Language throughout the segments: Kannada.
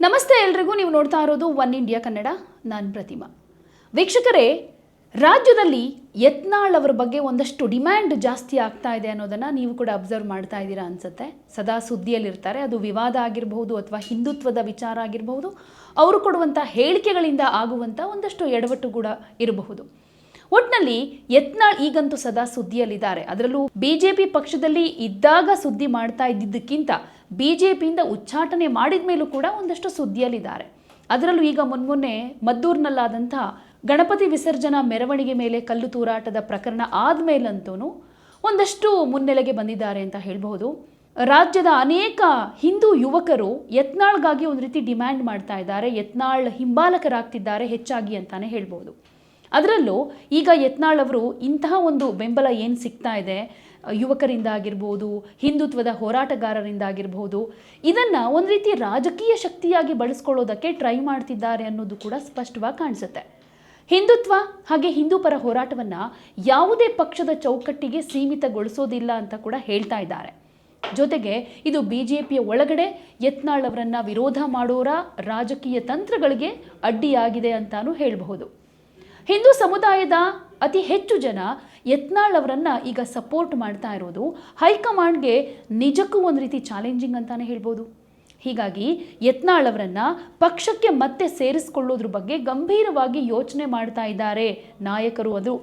ನಮಸ್ತೆ ಎಲ್ರಿಗೂ. ನೀವು ನೋಡ್ತಾ ಇರೋದು ಒನ್ ಇಂಡಿಯಾ ಕನ್ನಡ. ನಾನು ಪ್ರತಿಮಾ. ವೀಕ್ಷಕರೇ, ರಾಜ್ಯದಲ್ಲಿ ಯತ್ನಾಳ್ ಅವರ ಬಗ್ಗೆ ಒಂದಷ್ಟು ಡಿಮ್ಯಾಂಡ್ ಜಾಸ್ತಿ ಆಗ್ತಾ ಇದೆ ಅನ್ನೋದನ್ನು ನೀವು ಕೂಡ ಅಬ್ಸರ್ವ್ ಮಾಡ್ತಾ ಇದ್ದೀರಾ ಅನ್ಸುತ್ತೆ. ಸದಾ ಸುದ್ದಿಯಲ್ಲಿರ್ತಾರೆ. ಅದು ವಿವಾದ ಆಗಿರಬಹುದು ಅಥವಾ ಹಿಂದುತ್ವದ ವಿಚಾರ ಆಗಿರಬಹುದು, ಅವರು ಕೊಡುವಂಥ ಹೇಳಿಕೆಗಳಿಂದ ಆಗುವಂಥ ಒಂದಷ್ಟು ಎಡವಟ್ಟು ಕೂಡ ಇರಬಹುದು. ಒಟ್ಟಿನಲ್ಲಿ ಯತ್ನಾಳ್ ಈಗಂತೂ ಸದಾ ಸುದ್ದಿಯಲ್ಲಿದ್ದಾರೆ. ಅದರಲ್ಲೂ ಬಿಜೆಪಿ ಪಕ್ಷದಲ್ಲಿ ಇದ್ದಾಗ ಸುದ್ದಿ ಮಾಡ್ತಾ ಇದ್ದಿದ್ದಕ್ಕಿಂತ ಬಿಜೆಪಿಯಿಂದ ಉಚ್ಚಾಟನೆ ಮಾಡಿದ ಮೇಲೂ ಕೂಡ ಒಂದಷ್ಟು ಸುದ್ದಿಯಲ್ಲಿದ್ದಾರೆ. ಅದರಲ್ಲೂ ಈಗ ಮೊನ್ನೆ ಮದ್ದೂರಿನಲ್ಲಾದಂಥ ಗಣಪತಿ ವಿಸರ್ಜನಾ ಮೆರವಣಿಗೆ ಮೇಲೆ ಕಲ್ಲು ತೂರಾಟದ ಪ್ರಕರಣ ಆದಮೇಲಂತೂ ಒಂದಷ್ಟು ಮುನ್ನೆಲೆಗೆ ಬಂದಿದ್ದಾರೆ ಅಂತ ಹೇಳ್ಬಹುದು. ರಾಜ್ಯದ ಅನೇಕ ಹಿಂದೂ ಯುವಕರು ಯತ್ನಾಳ್ಗಾಗಿ ಒಂದು ರೀತಿ ಡಿಮ್ಯಾಂಡ್ ಮಾಡ್ತಾ ಇದ್ದಾರೆ. ಯತ್ನಾಳ್ ಹಿಂಬಾಲಕರಾಗ್ತಿದ್ದಾರೆ ಹೆಚ್ಚಾಗಿ ಅಂತಾನೆ ಹೇಳ್ಬೋದು. ಅದರಲ್ಲೂ ಈಗ ಯತ್ನಾಳ್ ಅವರು ಇಂತಹ ಒಂದು ಬೆಂಬಲ ಏನು ಸಿಗ್ತಾ ಇದೆ ಯುವಕರಿಂದ ಆಗಿರ್ಬೋದು, ಹಿಂದುತ್ವದ ಹೋರಾಟಗಾರರಿಂದ ಆಗಿರ್ಬೋದು, ಇದನ್ನು ಒಂದು ರೀತಿ ರಾಜಕೀಯ ಶಕ್ತಿಯಾಗಿ ಬಳಸ್ಕೊಳ್ಳೋದಕ್ಕೆ ಟ್ರೈ ಮಾಡ್ತಿದ್ದಾರೆ ಅನ್ನೋದು ಕೂಡ ಸ್ಪಷ್ಟವಾಗಿ ಕಾಣಿಸುತ್ತೆ. ಹಿಂದುತ್ವ ಹಾಗೆ ಹಿಂದೂ ಪರ ಹೋರಾಟವನ್ನು ಯಾವುದೇ ಪಕ್ಷದ ಚೌಕಟ್ಟಿಗೆ ಸೀಮಿತಗೊಳಿಸೋದಿಲ್ಲ ಅಂತ ಕೂಡ ಹೇಳ್ತಾ ಇದ್ದಾರೆ. ಜೊತೆಗೆ ಇದು ಬಿಜೆಪಿಯ ಒಳಗಡೆ ಯತ್ನಾಳ್ ಅವರನ್ನು ವಿರೋಧ ಮಾಡೋರ ರಾಜಕೀಯ ತಂತ್ರಗಳಿಗೆ ಅಡ್ಡಿಯಾಗಿದೆ ಅಂತಾನೂ ಹೇಳಬಹುದು. ಹಿಂದೂ ಸಮುದಾಯದ ಅತಿ ಹೆಚ್ಚು ಜನ ಯತ್ನಾಳ್ ಅವರನ್ನು ಈಗ ಸಪೋರ್ಟ್ ಮಾಡ್ತಾ ಇರೋದು ಹೈಕಮಾಂಡ್ಗೆ ನಿಜಕ್ಕೂ ಒಂದು ರೀತಿ ಚಾಲೆಂಜಿಂಗ್ ಅಂತಾನೆ ಹೇಳ್ಬೋದು. ಹೀಗಾಗಿ ಯತ್ನಾಳ್ ಅವರನ್ನು ಪಕ್ಷಕ್ಕೆ ಮತ್ತೆ ಸೇರಿಸಿಕೊಳ್ಳೋದ್ರ ಬಗ್ಗೆ ಗಂಭೀರವಾಗಿ ಯೋಚನೆ ಮಾಡ್ತಾ ಇದ್ದಾರೆ ನಾಯಕರು. ಅದು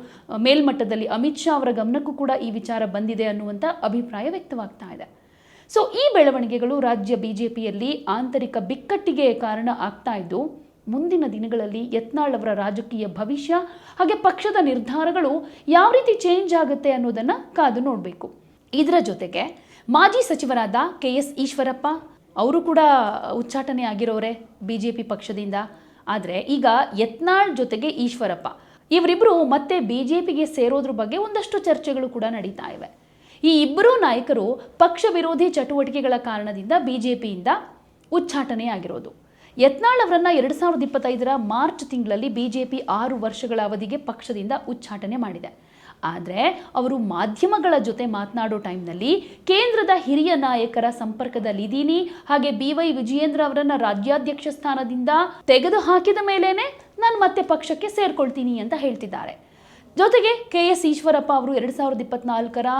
ಮೇಲ್ಮಟ್ಟದಲ್ಲಿ ಅಮಿತ್ ಶಾ ಅವರ ಗಮನಕ್ಕೂ ಕೂಡ ಈ ವಿಚಾರ ಬಂದಿದೆ ಅನ್ನುವಂಥ ಅಭಿಪ್ರಾಯ ವ್ಯಕ್ತವಾಗ್ತಾ ಇದೆ. ಸೊ ಈ ಬೆಳವಣಿಗೆಗಳು ರಾಜ್ಯ ಬಿಜೆಪಿಯಲ್ಲಿ ಆಂತರಿಕ ಬಿಕ್ಕಟ್ಟಿಗೆ ಕಾರಣ ಆಗ್ತಾ ಇದ್ದು, ಮುಂದಿನ ದಿನಗಳಲ್ಲಿ ಯತ್ನಾಳ್ ಅವರ ರಾಜಕೀಯ ಭವಿಷ್ಯ ಹಾಗೆ ಪಕ್ಷದ ನಿರ್ಧಾರಗಳು ಯಾವ ರೀತಿ ಚೇಂಜ್ ಆಗುತ್ತೆ ಅನ್ನೋದನ್ನು ಕಾದು ನೋಡಬೇಕು. ಇದರ ಜೊತೆಗೆ ಮಾಜಿ ಸಚಿವರಾದ KS ಈಶ್ವರಪ್ಪ ಅವರು ಕೂಡ ಉಚ್ಚಾಟನೆ ಆಗಿರೋರೆ ಬಿಜೆಪಿ ಪಕ್ಷದಿಂದ. ಆದರೆ ಈಗ ಯತ್ನಾಳ್ ಜೊತೆಗೆ ಈಶ್ವರಪ್ಪ ಇವರಿಬ್ಬರು ಮತ್ತೆ ಬಿಜೆಪಿಗೆ ಸೇರೋದ್ರ ಬಗ್ಗೆ ಒಂದಷ್ಟು ಚರ್ಚೆಗಳು ಕೂಡ ನಡೀತಾ ಇವೆ. ಈ ಇಬ್ಬರೂ ನಾಯಕರು ಪಕ್ಷ ವಿರೋಧಿ ಚಟುವಟಿಕೆಗಳ ಕಾರಣದಿಂದ ಬಿಜೆಪಿಯಿಂದ ಉಚ್ಚಾಟನೆ ಆಗಿರೋದು. ಯತ್ನಾಳ್ ಅವರನ್ನ 2025 ಮಾರ್ಚ್ ತಿಂಗಳಲ್ಲಿ ಬಿಜೆಪಿ 6 ವರ್ಷಗಳ ಅವಧಿಗೆ ಪಕ್ಷದಿಂದ ಉಚ್ಚಾಟನೆ ಮಾಡಿದೆ. ಆದರೆ ಅವರು ಮಾಧ್ಯಮಗಳ ಜೊತೆ ಮಾತನಾಡೋ ಟೈಮ್ನಲ್ಲಿ ಕೇಂದ್ರದ ಹಿರಿಯ ನಾಯಕರ ಸಂಪರ್ಕದಲ್ಲಿದ್ದೀನಿ, ಹಾಗೆ BY ವಿಜಯೇಂದ್ರ ಅವರನ್ನ ರಾಜ್ಯಾಧ್ಯಕ್ಷ ಸ್ಥಾನದಿಂದ ತೆಗೆದು ಹಾಕಿದ ಮೇಲೇನೆ ನಾನು ಮತ್ತೆ ಪಕ್ಷಕ್ಕೆ ಸೇರ್ಕೊಳ್ತೀನಿ ಅಂತ ಹೇಳ್ತಿದ್ದಾರೆ. ಜೊತೆಗೆ KS ಈಶ್ವರಪ್ಪ ಅವರು 2024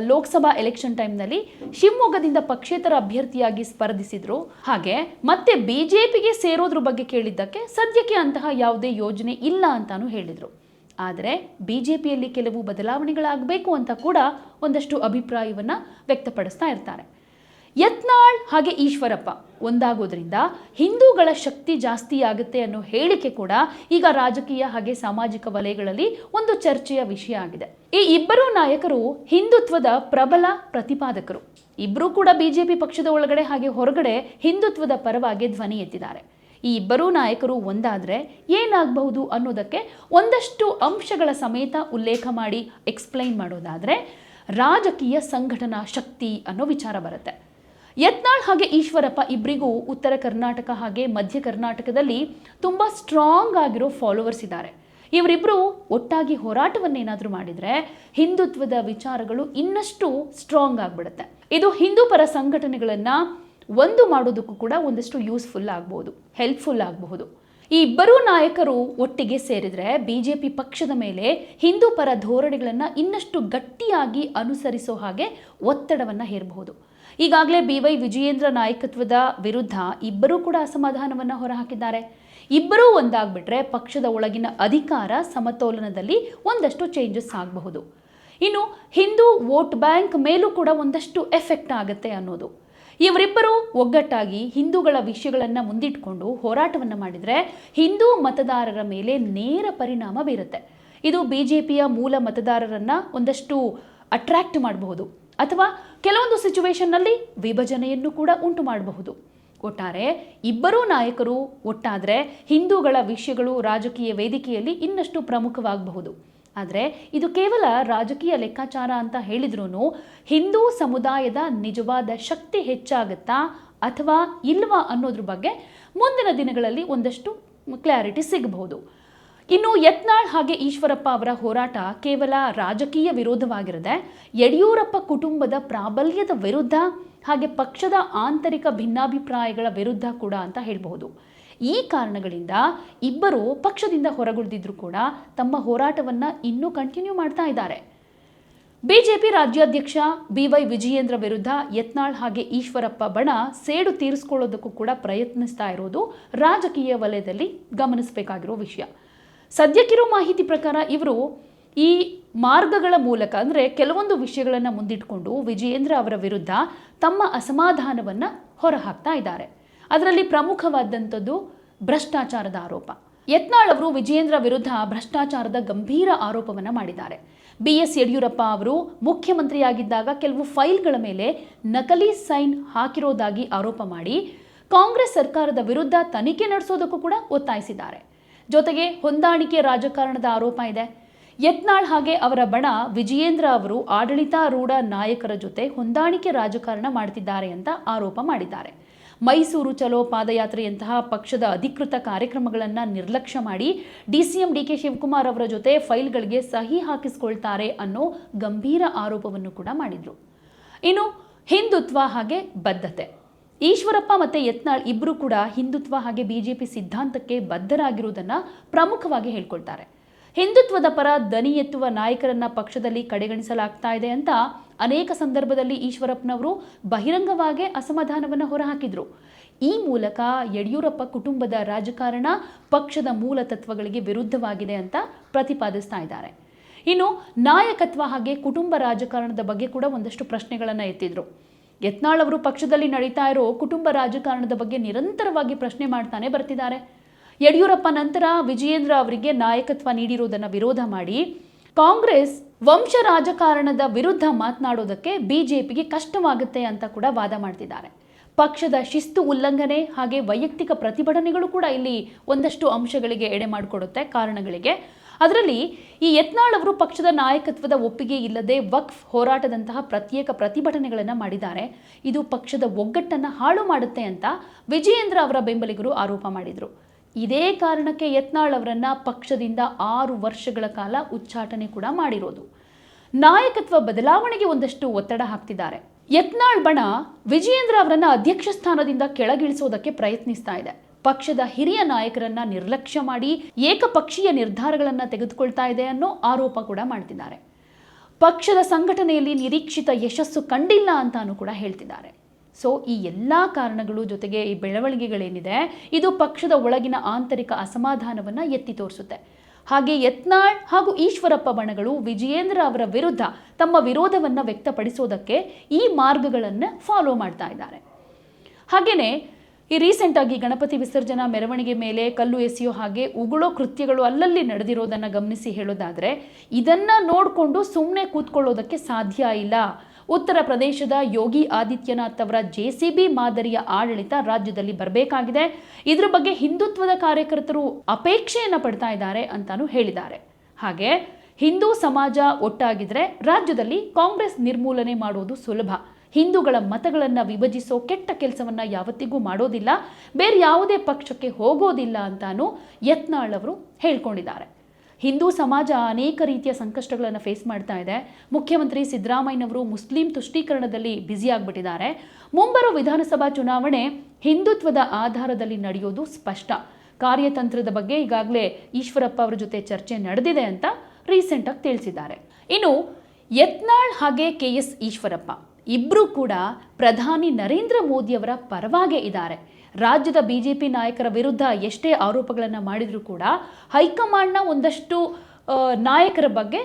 ಲೋಕಸಭಾ ಎಲೆಕ್ಷನ್ ಟೈಮ್ನಲ್ಲಿ ಶಿವಮೊಗ್ಗದಿಂದ ಪಕ್ಷೇತರ ಅಭ್ಯರ್ಥಿಯಾಗಿ ಸ್ಪರ್ಧಿಸಿದ್ರು. ಹಾಗೆ ಮತ್ತೆ ಬಿಜೆಪಿಗೆ ಸೇರೋದ್ರ ಬಗ್ಗೆ ಕೇಳಿದ್ದಕ್ಕೆ ಸದ್ಯಕ್ಕೆ ಅಂತಹ ಯಾವುದೇ ಯೋಜನೆ ಇಲ್ಲ ಅಂತಾನು ಹೇಳಿದರು. ಆದರೆ ಬಿಜೆಪಿಯಲ್ಲಿ ಕೆಲವು ಬದಲಾವಣೆಗಳಾಗಬೇಕು ಅಂತ ಕೂಡ ಒಂದಷ್ಟು ಅಭಿಪ್ರಾಯವನ್ನು ವ್ಯಕ್ತಪಡಿಸ್ತಾ ಇರ್ತಾರೆ. ಯತ್ನಾಳ್ ಹಾಗೆ ಈಶ್ವರಪ್ಪ ಒಂದಾಗೋದ್ರಿಂದ ಹಿಂದೂಗಳ ಶಕ್ತಿ ಜಾಸ್ತಿ ಆಗುತ್ತೆ ಅನ್ನೋ ಹೇಳಿಕೆ ಕೂಡ ಈಗ ರಾಜಕೀಯ ಹಾಗೆ ಸಾಮಾಜಿಕ ವಲಯಗಳಲ್ಲಿ ಒಂದು ಚರ್ಚೆಯ ವಿಷಯ ಆಗಿದೆ. ಈ ಇಬ್ಬರೂ ನಾಯಕರು ಹಿಂದುತ್ವದ ಪ್ರಬಲ ಪ್ರತಿಪಾದಕರು. ಇಬ್ಬರೂ ಕೂಡ ಬಿಜೆಪಿ ಪಕ್ಷದ ಒಳಗಡೆ ಹಾಗೆ ಹೊರಗಡೆ ಹಿಂದುತ್ವದ ಪರವಾಗಿ ಧ್ವನಿ ಎತ್ತಿದ್ದಾರೆ. ಈ ಇಬ್ಬರೂ ನಾಯಕರು ಒಂದಾದರೆ ಏನಾಗಬಹುದು ಅನ್ನೋದಕ್ಕೆ ಒಂದಷ್ಟು ಅಂಶಗಳ ಸಮೇತ ಉಲ್ಲೇಖ ಮಾಡಿ ಎಕ್ಸ್ಪ್ಲೈನ್ ಮಾಡೋದಾದರೆ ರಾಜಕೀಯ ಸಂಘಟನಾ ಶಕ್ತಿ ಅನ್ನೋ ವಿಚಾರ ಬರುತ್ತೆ. ಯತ್ನಾಳ್ ಹಾಗೆ ಈಶ್ವರಪ್ಪ ಇಬ್ಬರಿಗೂ ಉತ್ತರ ಕರ್ನಾಟಕ ಹಾಗೆ ಮಧ್ಯ ಕರ್ನಾಟಕದಲ್ಲಿ ತುಂಬ ಸ್ಟ್ರಾಂಗ್ ಆಗಿರೋ ಫಾಲೋವರ್ಸ್ ಇದ್ದಾರೆ. ಇವರಿಬ್ಬರು ಒಟ್ಟಾಗಿ ಹೋರಾಟವನ್ನೇನಾದರೂ ಮಾಡಿದರೆ ಹಿಂದುತ್ವದ ವಿಚಾರಗಳು ಇನ್ನಷ್ಟು ಸ್ಟ್ರಾಂಗ್ ಆಗಿಬಿಡುತ್ತೆ. ಇದು ಹಿಂದೂ ಪರ ಸಂಘಟನೆಗಳನ್ನು ಒಂದು ಮಾಡೋದಕ್ಕೂ ಕೂಡ ಒಂದಷ್ಟು ಯೂಸ್ಫುಲ್ ಆಗ್ಬೋದು, ಹೆಲ್ಪ್ಫುಲ್ ಆಗಬಹುದು. ಈ ಇಬ್ಬರೂ ನಾಯಕರು ಒಟ್ಟಿಗೆ ಸೇರಿದರೆ ಬಿಜೆಪಿ ಪಕ್ಷದ ಮೇಲೆ ಹಿಂದೂ ಪರ ಧೋರಣೆಗಳನ್ನು ಇನ್ನಷ್ಟು ಗಟ್ಟಿಯಾಗಿ ಅನುಸರಿಸೋ ಹಾಗೆ ಒತ್ತಡವನ್ನು ಹೇರಬಹುದು. ಈಗಾಗಲೇ BY ವಿಜಯೇಂದ್ರ ನಾಯಕತ್ವದ ವಿರುದ್ಧ ಇಬ್ಬರೂ ಕೂಡ ಅಸಮಾಧಾನವನ್ನು ಹೊರಹಾಕಿದ್ದಾರೆ. ಇಬ್ಬರೂ ಒಂದಾಗ್ಬಿಟ್ರೆ ಪಕ್ಷದ ಒಳಗಿನ ಅಧಿಕಾರ ಸಮತೋಲನದಲ್ಲಿ ಒಂದಷ್ಟು ಚೇಂಜಸ್ ಆಗಬಹುದು. ಇನ್ನು ಹಿಂದೂ ವೋಟ್ ಬ್ಯಾಂಕ್ ಮೇಲೂ ಕೂಡ ಒಂದಷ್ಟು ಎಫೆಕ್ಟ್ ಆಗುತ್ತೆ ಅನ್ನೋದು. ಇವರಿಬ್ಬರು ಒಗ್ಗಟ್ಟಾಗಿ ಹಿಂದೂಗಳ ವಿಷಯಗಳನ್ನು ಮುಂದಿಟ್ಕೊಂಡು ಹೋರಾಟವನ್ನು ಮಾಡಿದರೆ ಹಿಂದೂ ಮತದಾರರ ಮೇಲೆ ನೇರ ಪರಿಣಾಮ ಬೀರುತ್ತೆ. ಇದು ಬಿಜೆಪಿಯ ಮೂಲ ಮತದಾರರನ್ನು ಒಂದಷ್ಟು ಅಟ್ರಾಕ್ಟ್ ಮಾಡಬಹುದು ಅಥವಾ ಕೆಲವೊಂದು ಸಿಚುವೇಶನ್ನಲ್ಲಿ ವಿಭಜನೆಯನ್ನು ಕೂಡ ಉಂಟು ಮಾಡಬಹುದು. ಒಟ್ಟಾರೆ ಇಬ್ಬರೂ ನಾಯಕರು ಒಟ್ಟಾದರೆ ಹಿಂದೂಗಳ ವಿಷಯಗಳು ರಾಜಕೀಯ ವೇದಿಕೆಯಲ್ಲಿ ಇನ್ನಷ್ಟು ಪ್ರಮುಖವಾಗಬಹುದು. ಆದರೆ ಇದು ಕೇವಲ ರಾಜಕೀಯ ಲೆಕ್ಕಾಚಾರ ಅಂತ ಹೇಳಿದ್ರೂ ಹಿಂದೂ ಸಮುದಾಯದ ನಿಜವಾದ ಶಕ್ತಿ ಹೆಚ್ಚಾಗುತ್ತಾ ಅಥವಾ ಇಲ್ವಾ ಅನ್ನೋದ್ರ ಬಗ್ಗೆ ಮುಂದಿನ ದಿನಗಳಲ್ಲಿ ಒಂದಷ್ಟು ಕ್ಲಾರಿಟಿ ಸಿಗಬಹುದು. ಇನ್ನು ಯತ್ನಾಳ್ ಹಾಗೆ ಈಶ್ವರಪ್ಪ ಅವರ ಹೋರಾಟ ಕೇವಲ ರಾಜಕೀಯ ವಿರೋಧವಾಗಿರದೆ ಯಡಿಯೂರಪ್ಪ ಕುಟುಂಬದ ಪ್ರಾಬಲ್ಯದ ವಿರುದ್ಧ ಹಾಗೆ ಪಕ್ಷದ ಆಂತರಿಕ ಭಿನ್ನಾಭಿಪ್ರಾಯಗಳ ವಿರುದ್ಧ ಕೂಡ ಅಂತ ಹೇಳಬಹುದು. ಈ ಕಾರಣಗಳಿಂದ ಇಬ್ಬರು ಪಕ್ಷದಿಂದ ಹೊರಗುಳಿದಿದ್ರು ಕೂಡ ತಮ್ಮ ಹೋರಾಟವನ್ನು ಇನ್ನೂ ಕಂಟಿನ್ಯೂ ಮಾಡ್ತಾ ಇದ್ದಾರೆ. ಬಿಜೆಪಿ ರಾಜ್ಯಾಧ್ಯಕ್ಷ BY ವಿಜಯೇಂದ್ರ ವಿರುದ್ಧ ಯತ್ನಾಳ್ ಹಾಗೆ ಈಶ್ವರಪ್ಪ ಬಣ ಸೇಡು ತೀರಿಸಿಕೊಳ್ಳೋದಕ್ಕೂ ಕೂಡ ಪ್ರಯತ್ನಿಸ್ತಾ ಇರೋದು ರಾಜಕೀಯ ವಲಯದಲ್ಲಿ ಗಮನಿಸಬೇಕಾಗಿರೋ ವಿಷಯ. ಸದ್ಯಕ್ಕಿರೋ ಮಾಹಿತಿ ಪ್ರಕಾರ ಇವರು ಈ ಮಾರ್ಗಗಳ ಮೂಲಕ ಅಂದರೆ ಕೆಲವೊಂದು ವಿಷಯಗಳನ್ನು ಮುಂದಿಟ್ಕೊಂಡು ವಿಜಯೇಂದ್ರ ಅವರ ವಿರುದ್ಧ ತಮ್ಮ ಅಸಮಾಧಾನವನ್ನು ಹೊರಹಾಕ್ತಾ ಇದ್ದಾರೆ. ಅದರಲ್ಲಿ ಪ್ರಮುಖವಾದಂಥದ್ದು ಭ್ರಷ್ಟಾಚಾರದ ಆರೋಪ. ಯತ್ನಾಳ್ ಅವರು ವಿಜಯೇಂದ್ರ ವಿರುದ್ಧ ಭ್ರಷ್ಟಾಚಾರದ ಗಂಭೀರ ಆರೋಪವನ್ನು ಮಾಡಿದ್ದಾರೆ. BS ಯಡಿಯೂರಪ್ಪ ಅವರು ಮುಖ್ಯಮಂತ್ರಿಯಾಗಿದ್ದಾಗ ಕೆಲವು ಫೈಲ್ಗಳ ಮೇಲೆ ನಕಲಿ ಸೈನ್ ಹಾಕಿರೋದಾಗಿ ಆರೋಪ ಮಾಡಿ ಕಾಂಗ್ರೆಸ್ ಸರ್ಕಾರದ ವಿರುದ್ಧ ತನಿಖೆ ನಡೆಸೋದಕ್ಕೂ ಕೂಡ ಒತ್ತಾಯಿಸಿದ್ದಾರೆ. ಜೊತೆಗೆ ಹೊಂದಾಣಿಕೆ ರಾಜಕಾರಣದ ಆರೋಪ ಇದೆ. ಯತ್ನಾಳ್ ಹಾಗೆ ಅವರ ಬಣ ವಿಜಯೇಂದ್ರ ಅವರು ಆಡಳಿತಾರೂಢ ನಾಯಕರ ಜೊತೆ ಹೊಂದಾಣಿಕೆ ರಾಜಕಾರಣ ಮಾಡ್ತಿದ್ದಾರೆ ಅಂತ ಆರೋಪ ಮಾಡಿದ್ದಾರೆ. ಮೈಸೂರು ಚಲೋ ಪಾದಯಾತ್ರೆಯಂತಹ ಪಕ್ಷದ ಅಧಿಕೃತ ಕಾರ್ಯಕ್ರಮಗಳನ್ನು ನಿರ್ಲಕ್ಷ್ಯ ಮಾಡಿ DCM DK ಶಿವಕುಮಾರ್ ಅವರ ಜೊತೆ ಫೈಲ್ಗಳಿಗೆ ಸಹಿ ಹಾಕಿಸ್ಕೊಳ್ತಾರೆ ಅನ್ನೋ ಗಂಭೀರ ಆರೋಪವನ್ನು ಕೂಡ ಮಾಡಿದ್ರು. ಇನ್ನು ಹಿಂದುತ್ವ ಹಾಗೆ ಬದ್ಧತೆ. ಈಶ್ವರಪ್ಪ ಮತ್ತು ಯತ್ನಾಳ್ ಇಬ್ಬರು ಕೂಡ ಹಿಂದುತ್ವ ಹಾಗೆ BJP ಸಿದ್ಧಾಂತಕ್ಕೆ ಬದ್ಧರಾಗಿರುವುದನ್ನು ಪ್ರಮುಖವಾಗಿ ಹೇಳ್ಕೊಳ್ತಾರೆ. ಹಿಂದುತ್ವದ ಪರ ದನಿ ಎತ್ತುವ ನಾಯಕರನ್ನ ಪಕ್ಷದಲ್ಲಿ ಕಡೆಗಣಿಸಲಾಗ್ತಾ ಇದೆ ಅಂತ ಅನೇಕ ಸಂದರ್ಭದಲ್ಲಿ ಈಶ್ವರಪ್ಪನವರು ಬಹಿರಂಗವಾಗಿ ಅಸಮಾಧಾನವನ್ನು ಹೊರಹಾಕಿದ್ರು. ಈ ಮೂಲಕ ಯಡಿಯೂರಪ್ಪ ಕುಟುಂಬದ ರಾಜಕಾರಣ ಪಕ್ಷದ ಮೂಲ ತತ್ವಗಳಿಗೆ ವಿರುದ್ಧವಾಗಿದೆ ಅಂತ ಪ್ರತಿಪಾದಿಸ್ತಾ ಇದ್ದಾರೆ. ಇನ್ನು ನಾಯಕತ್ವ ಹಾಗೆ ಕುಟುಂಬ ರಾಜಕಾರಣದ ಬಗ್ಗೆ ಕೂಡ ಒಂದಷ್ಟು ಪ್ರಶ್ನೆಗಳನ್ನು ಎತ್ತಿದ್ರು. ಯತ್ನಾಳ್ ಅವರು ಪಕ್ಷದಲ್ಲಿ ನಡೀತಾ ಇರೋ ಕುಟುಂಬ ರಾಜಕಾರಣದ ಬಗ್ಗೆ ನಿರಂತರವಾಗಿ ಪ್ರಶ್ನೆ ಮಾಡ್ತಾನೆ ಬರ್ತಿದ್ದಾರೆ. ಯಡಿಯೂರಪ್ಪ ನಂತರ ವಿಜಯೇಂದ್ರ ಅವರಿಗೆ ನಾಯಕತ್ವ ನೀಡಿರುವುದನ್ನು ವಿರೋಧ ಮಾಡಿ ಕಾಂಗ್ರೆಸ್ ವಂಶ ರಾಜಕಾರಣದ ವಿರುದ್ಧ ಮಾತನಾಡೋದಕ್ಕೆ ಬಿಜೆಪಿಗೆ ಕಷ್ಟವಾಗುತ್ತೆ ಅಂತ ಕೂಡ ವಾದ ಮಾಡ್ತಿದ್ದಾರೆ. ಪಕ್ಷದ ಶಿಸ್ತು ಉಲ್ಲಂಘನೆ ಹಾಗೆ ವೈಯಕ್ತಿಕ ಪ್ರತಿಭಟನೆಗಳು ಕೂಡ ಇಲ್ಲಿ ಒಂದಷ್ಟು ಅಂಶಗಳಿಗೆ ಎಡೆ ಮಾಡಿಕೊಡುತ್ತೆ, ಕಾರಣಗಳಿಗೆ. ಅದರಲ್ಲಿ ಈ ಯತ್ನಾಳ್ ಅವರು ಪಕ್ಷದ ನಾಯಕತ್ವದ ಒಪ್ಪಿಗೆ ಇಲ್ಲದೆ ವಕ್ಫ್ ಹೋರಾಟದಂತಹ ಪ್ರತ್ಯೇಕ ಪ್ರತಿಭಟನೆಗಳನ್ನು ಮಾಡಿದ್ದಾರೆ. ಇದು ಪಕ್ಷದ ಒಗ್ಗಟ್ಟನ್ನು ಹಾಳು ಮಾಡುತ್ತೆ ಅಂತ ವಿಜಯೇಂದ್ರ ಅವರ ಬೆಂಬಲಿಗರು ಆರೋಪ ಮಾಡಿದರು. ಇದೇ ಕಾರಣಕ್ಕೆ ಯತ್ನಾಳ್ ಅವರನ್ನ ಪಕ್ಷದಿಂದ 6 ವರ್ಷಗಳ ಕಾಲ ಉಚ್ಚಾಟನೆ ಕೂಡ ಮಾಡಿರೋದು. ನಾಯಕತ್ವ ಬದಲಾವಣೆಗೆ ಒಂದಷ್ಟು ಒತ್ತಡ ಹಾಕ್ತಿದ್ದಾರೆ. ಯತ್ನಾಳ್ ಬಣ ವಿಜಯೇಂದ್ರ ಅವರನ್ನ ಅಧ್ಯಕ್ಷ ಸ್ಥಾನದಿಂದ ಕೆಳಗಿಳಿಸೋದಕ್ಕೆ ಪ್ರಯತ್ನಿಸ್ತಾ ಇದೆ. ಪಕ್ಷದ ಹಿರಿಯ ನಾಯಕರನ್ನ ನಿರ್ಲಕ್ಷ್ಯ ಮಾಡಿ ಏಕಪಕ್ಷೀಯ ನಿರ್ಧಾರಗಳನ್ನು ತೆಗೆದುಕೊಳ್ತಾ ಇದೆ ಅನ್ನೋ ಆರೋಪ ಕೂಡ ಮಾಡ್ತಿದ್ದಾರೆ. ಪಕ್ಷದ ಸಂಘಟನೆಯಲ್ಲಿ ನಿರೀಕ್ಷಿತ ಯಶಸ್ಸು ಕಂಡಿಲ್ಲ ಅಂತಾನೂ ಕೂಡ ಹೇಳ್ತಿದ್ದಾರೆ. ಸೊ ಈ ಎಲ್ಲ ಕಾರಣಗಳು ಜೊತೆಗೆ ಈ ಬೆಳವಣಿಗೆಗಳೇನಿದೆ ಇದು ಪಕ್ಷದ ಒಳಗಿನ ಆಂತರಿಕ ಅಸಮಾಧಾನವನ್ನು ಎತ್ತಿ ತೋರಿಸುತ್ತೆ. ಹಾಗೆ ಯತ್ನಾಳ್ ಹಾಗೂ ಈಶ್ವರಪ್ಪ ಬಣಗಳು ವಿಜಯೇಂದ್ರ ಅವರ ವಿರುದ್ಧ ತಮ್ಮ ವಿರೋಧವನ್ನು ವ್ಯಕ್ತಪಡಿಸೋದಕ್ಕೆ ಈ ಮಾರ್ಗಗಳನ್ನು ಫಾಲೋ ಮಾಡ್ತಾ ಇದ್ದಾರೆ. ಹಾಗೆಯೇ ಈ ರೀಸೆಂಟಾಗಿ ಗಣಪತಿ ವಿಸರ್ಜನಾ ಮೆರವಣಿಗೆ ಮೇಲೆ ಕಲ್ಲು ಎಸೆಯೋ ಹಾಗೆ ಉಗುಳೋ ಕೃತ್ಯಗಳು ಅಲ್ಲಲ್ಲಿ ನಡೆದಿರೋದನ್ನು ಗಮನಿಸಿ ಹೇಳೋದಾದರೆ ಇದನ್ನು ನೋಡಿಕೊಂಡು ಸುಮ್ಮನೆ ಕೂತ್ಕೊಳ್ಳೋದಕ್ಕೆ ಸಾಧ್ಯ ಇಲ್ಲ. ಉತ್ತರ ಪ್ರದೇಶದ ಯೋಗಿ ಆದಿತ್ಯನಾಥ್ ಅವರ JCB ಮಾದರಿಯ ಆಡಳಿತ ರಾಜ್ಯದಲ್ಲಿ ಬರಬೇಕಾಗಿದೆ. ಇದ್ರ ಬಗ್ಗೆ ಹಿಂದುತ್ವದ ಕಾರ್ಯಕರ್ತರು ಅಪೇಕ್ಷೆಯನ್ನು ಪಡ್ತಾ ಇದ್ದಾರೆ ಅಂತಾನೂ ಹೇಳಿದ್ದಾರೆ. ಹಾಗೆ ಹಿಂದೂ ಸಮಾಜ ಒಟ್ಟಾಗಿದ್ರೆ ರಾಜ್ಯದಲ್ಲಿ ಕಾಂಗ್ರೆಸ್ ನಿರ್ಮೂಲನೆ ಮಾಡೋದು ಸುಲಭ. ಹಿಂದೂಗಳ ಮತಗಳನ್ನು ವಿಭಜಿಸೋ ಕೆಟ್ಟ ಕೆಲಸವನ್ನು ಯಾವತ್ತಿಗೂ ಮಾಡೋದಿಲ್ಲ, ಬೇರೆ ಯಾವುದೇ ಪಕ್ಷಕ್ಕೆ ಹೋಗೋದಿಲ್ಲ ಅಂತಾನೂ ಯತ್ನಾಳ್ ಅವರು ಹೇಳ್ಕೊಂಡಿದ್ದಾರೆ. ಹಿಂದೂ ಸಮಾಜ ಅನೇಕ ರೀತಿಯ ಸಂಕಷ್ಟಗಳನ್ನು ಫೇಸ್ ಮಾಡ್ತಾ ಇದೆ. ಮುಖ್ಯಮಂತ್ರಿ ಸಿದ್ದರಾಮಯ್ಯನವರು ಮುಸ್ಲಿಂ ತುಷ್ಟೀಕರಣದಲ್ಲಿ ಬ್ಯುಸಿಯಾಗ್ಬಿಟ್ಟಿದ್ದಾರೆ. ಮುಂಬರೋ ವಿಧಾನಸಭಾ ಚುನಾವಣೆ ಹಿಂದುತ್ವದ ಆಧಾರದಲ್ಲಿ ನಡೆಯೋದು ಸ್ಪಷ್ಟ. ಕಾರ್ಯತಂತ್ರದ ಬಗ್ಗೆ ಈಗಾಗಲೇ ಈಶ್ವರಪ್ಪ ಅವರ ಜೊತೆ ಚರ್ಚೆ ನಡೆದಿದೆ ಅಂತ ರೀಸೆಂಟಾಗಿ ತಿಳಿಸಿದ್ದಾರೆ. ಇನ್ನು ಯತ್ನಾಳ್ ಹಾಗೆ KS ಈಶ್ವರಪ್ಪ ಇಬ್ಬರೂ ಕೂಡ ಪ್ರಧಾನಿ ನರೇಂದ್ರ ಮೋದಿಯವರ ಪರವಾಗೇ ಇದ್ದಾರೆ. ರಾಜ್ಯದ BJP ನಾಯಕರ ವಿರುದ್ಧ ಎಷ್ಟೇ ಆರೋಪಗಳನ್ನು ಮಾಡಿದರೂ ಕೂಡ ಹೈಕಮಾಂಡ್ನ ಒಂದಷ್ಟು ನಾಯಕರ ಬಗ್ಗೆ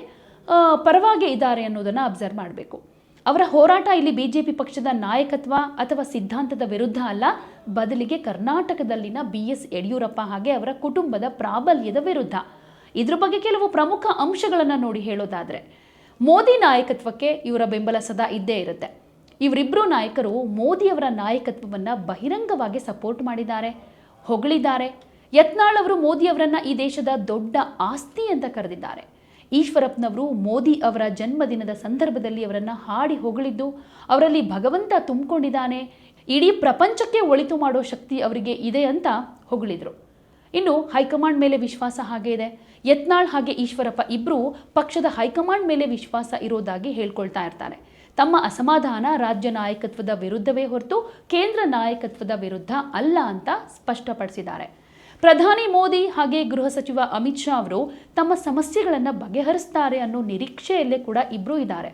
ಪರವಾಗೇ ಇದ್ದಾರೆ ಅನ್ನೋದನ್ನು ಅಬ್ಸರ್ವ್ ಮಾಡಬೇಕು. ಅವರ ಹೋರಾಟ ಇಲ್ಲಿ BJP ಪಕ್ಷದ ನಾಯಕತ್ವ ಅಥವಾ ಸಿದ್ಧಾಂತದ ವಿರುದ್ಧ ಅಲ್ಲ, ಬದಲಿಗೆ ಕರ್ನಾಟಕದಲ್ಲಿನ BS ಯಡಿಯೂರಪ್ಪ ಹಾಗೆ ಅವರ ಕುಟುಂಬದ ಪ್ರಾಬಲ್ಯದ ವಿರುದ್ಧ. ಇದ್ರ ಬಗ್ಗೆ ಕೆಲವು ಪ್ರಮುಖ ಅಂಶಗಳನ್ನು ನೋಡಿ ಹೇಳೋದಾದರೆ, ಮೋದಿ ನಾಯಕತ್ವಕ್ಕೆ ಇವರ ಬೆಂಬಲ ಸದಾ ಇದ್ದೇ ಇರುತ್ತೆ. ಇವರಿಬ್ಬರು ನಾಯಕರು ಮೋದಿಯವರ ನಾಯಕತ್ವವನ್ನು ಬಹಿರಂಗವಾಗಿ ಸಪೋರ್ಟ್ ಮಾಡಿದ್ದಾರೆ, ಹೊಗಳಿದ್ದಾರೆ. ಯತ್ನಾಳ್ ಅವರು ಮೋದಿಯವರನ್ನ ಈ ದೇಶದ ದೊಡ್ಡ ಆಸ್ತಿ ಅಂತ ಕರೆದಿದ್ದಾರೆ. ಈಶ್ವರಪ್ಪನವರು ಮೋದಿ ಅವರ ಜನ್ಮದಿನದ ಸಂದರ್ಭದಲ್ಲಿ ಅವರನ್ನು ಹಾಡಿ ಹೊಗಳಿದ್ದು, ಅವರಲ್ಲಿ ಭಗವಂತ ತುಂಬಿಕೊಂಡಿದ್ದಾನೆ, ಇಡೀ ಪ್ರಪಂಚಕ್ಕೆ ಒಳಿತು ಮಾಡೋ ಶಕ್ತಿ ಅವರಿಗೆ ಇದೆ ಅಂತ ಹೊಗಳಿದ್ರು. ಇನ್ನು ಹೈಕಮಾಂಡ್ ಮೇಲೆ ವಿಶ್ವಾಸ ಹಾಗೆ ಇದೆ. ಯತ್ನಾಳ್ ಹಾಗೆ ಈಶ್ವರಪ್ಪ ಇಬ್ಬರು ಪಕ್ಷದ ಹೈಕಮಾಂಡ್ ಮೇಲೆ ವಿಶ್ವಾಸ ಇರೋದಾಗಿ ಹೇಳ್ಕೊಳ್ತಾ ಇರ್ತಾರೆ. ತಮ್ಮ ಅಸಮಾಧಾನ ರಾಜ್ಯ ನಾಯಕತ್ವದ ವಿರುದ್ಧವೇ ಹೊರತು ಕೇಂದ್ರ ನಾಯಕತ್ವದ ವಿರುದ್ಧ ಅಲ್ಲ ಅಂತ ಸ್ಪಷ್ಟಪಡಿಸಿದ್ದಾರೆ. ಪ್ರಧಾನಿ ಮೋದಿ ಹಾಗೆ ಗೃಹ ಸಚಿವ ಅಮಿತ್ ಶಾ ಅವರು ತಮ್ಮ ಸಮಸ್ಯೆಗಳನ್ನು ಬಗೆಹರಿಸ್ತಾರೆ ಅನ್ನೋ ನಿರೀಕ್ಷೆಯಲ್ಲೇ ಕೂಡ ಇಬ್ಬರೂ ಇದ್ದಾರೆ.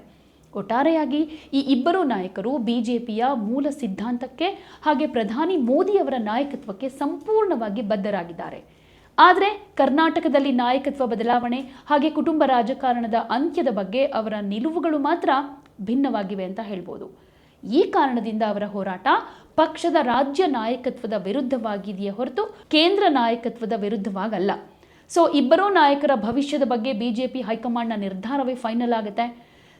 ಒಟ್ಟಾರೆಯಾಗಿ ಈ ಇಬ್ಬರು ನಾಯಕರು ಬಿಜೆಪಿಯ ಮೂಲ ಸಿದ್ಧಾಂತಕ್ಕೆ ಹಾಗೆ ಪ್ರಧಾನಿ ಮೋದಿಯವರ ನಾಯಕತ್ವಕ್ಕೆ ಸಂಪೂರ್ಣವಾಗಿ ಬದ್ಧರಾಗಿದ್ದಾರೆ. ಆದರೆ ಕರ್ನಾಟಕದಲ್ಲಿ ನಾಯಕತ್ವ ಬದಲಾವಣೆ ಹಾಗೆ ಕುಟುಂಬ ರಾಜಕಾರಣದ ಅಂತ್ಯದ ಬಗ್ಗೆ ಅವರ ನಿಲುವುಗಳು ಮಾತ್ರ ಭಿನ್ನವಾಗಿವೆ ಅಂತ ಹೇಳ್ಬೋದು. ಈ ಕಾರಣದಿಂದ ಅವರ ಹೋರಾಟ ಪಕ್ಷದ ರಾಜ್ಯ ನಾಯಕತ್ವದ ವಿರುದ್ಧವಾಗಿದೆಯೇ ಹೊರತು ಕೇಂದ್ರ ನಾಯಕತ್ವದ ವಿರುದ್ಧವಾಗಲ್ಲ. ಸೊ ಇಬ್ಬರೂ ನಾಯಕರ ಭವಿಷ್ಯದ ಬಗ್ಗೆ ಬಿಜೆಪಿ ಹೈಕಮಾಂಡ್ನ ನಿರ್ಧಾರವೇ ಫೈನಲ್ ಆಗುತ್ತೆ.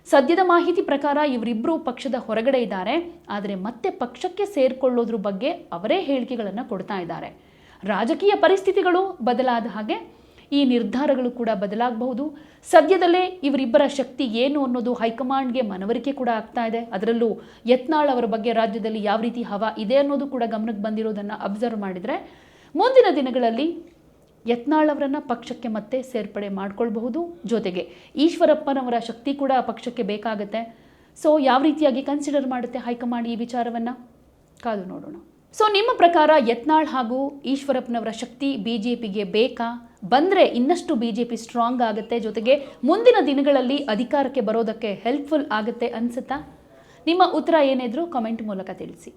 ಸದ್ಯದ ಮಾಹಿತಿ ಪ್ರಕಾರ ಇವರಿಬ್ಬರು ಪಕ್ಷದ ಹೊರಗಡೆ ಇದ್ದಾರೆ. ಆದರೆ ಮತ್ತೆ ಪಕ್ಷಕ್ಕೆ ಸೇರ್ಕೊಳ್ಳೋದ್ರ ಬಗ್ಗೆ ಅವರೇ ಹೇಳಿಕೆಗಳನ್ನು ಕೊಡ್ತಾ ಇದ್ದಾರೆ. ರಾಜಕೀಯ ಪರಿಸ್ಥಿತಿಗಳು ಬದಲಾದ ಹಾಗೆ ಈ ನಿರ್ಧಾರಗಳು ಕೂಡ ಬದಲಾಗಬಹುದು. ಸದ್ಯದಲ್ಲೇ ಇವರಿಬ್ಬರ ಶಕ್ತಿ ಏನು ಅನ್ನೋದು ಹೈಕಮಾಂಡ್ಗೆ ಮನವರಿಕೆ ಕೂಡ ಆಗ್ತಾ ಇದೆ. ಅದರಲ್ಲೂ ಯತ್ನಾಳ್ ಅವರ ಬಗ್ಗೆ ರಾಜ್ಯದಲ್ಲಿ ಯಾವ ರೀತಿ ಹವಾ ಇದೆ ಅನ್ನೋದು ಕೂಡ ಗಮನಕ್ಕೆ ಬಂದಿರೋದನ್ನು ಅಬ್ಸರ್ವ್ ಮಾಡಿದರೆ ಮುಂದಿನ ದಿನಗಳಲ್ಲಿ ಯತ್ನಾಳ್ ಅವರನ್ನು ಪಕ್ಷಕ್ಕೆ ಮತ್ತೆ ಸೇರ್ಪಡೆ ಮಾಡ್ಕೊಳ್ಬಹುದು. ಜೊತೆಗೆ ಈಶ್ವರಪ್ಪನವರ ಶಕ್ತಿ ಕೂಡ ಪಕ್ಷಕ್ಕೆ ಬೇಕಾಗುತ್ತೆ. ಸೊ ಯಾವ ರೀತಿಯಾಗಿ ಕನ್ಸಿಡರ್ ಮಾಡುತ್ತೆ ಹೈಕಮಾಂಡ್ ಈ ವಿಚಾರವನ್ನು ಕಾದು ನೋಡೋಣ. ಸೊ ನಿಮ್ಮ ಪ್ರಕಾರ ಯತ್ನಾಳ್ ಹಾಗೂ ಈಶ್ವರಪ್ಪನವರ ಶಕ್ತಿ ಬಿಜೆಪಿಗೆ ಬೇಕಾ? ಬಂದರೆ ಇನ್ನಷ್ಟು ಬಿಜೆಪಿ ಸ್ಟ್ರಾಂಗ್ ಆಗುತ್ತೆ, ಜೊತೆಗೆ ಮುಂದಿನ ದಿನಗಳಲ್ಲಿ ಅಧಿಕಾರಕ್ಕೆ ಬರೋದಕ್ಕೆ ಹೆಲ್ಪ್ಫುಲ್ ಆಗುತ್ತೆ ಅನ್ಸುತ್ತಾ? ನಿಮ್ಮ ಉತ್ತರ ಏನಿದ್ರು ಕಾಮೆಂಟ್ ಮೂಲಕ ತಿಳಿಸಿ.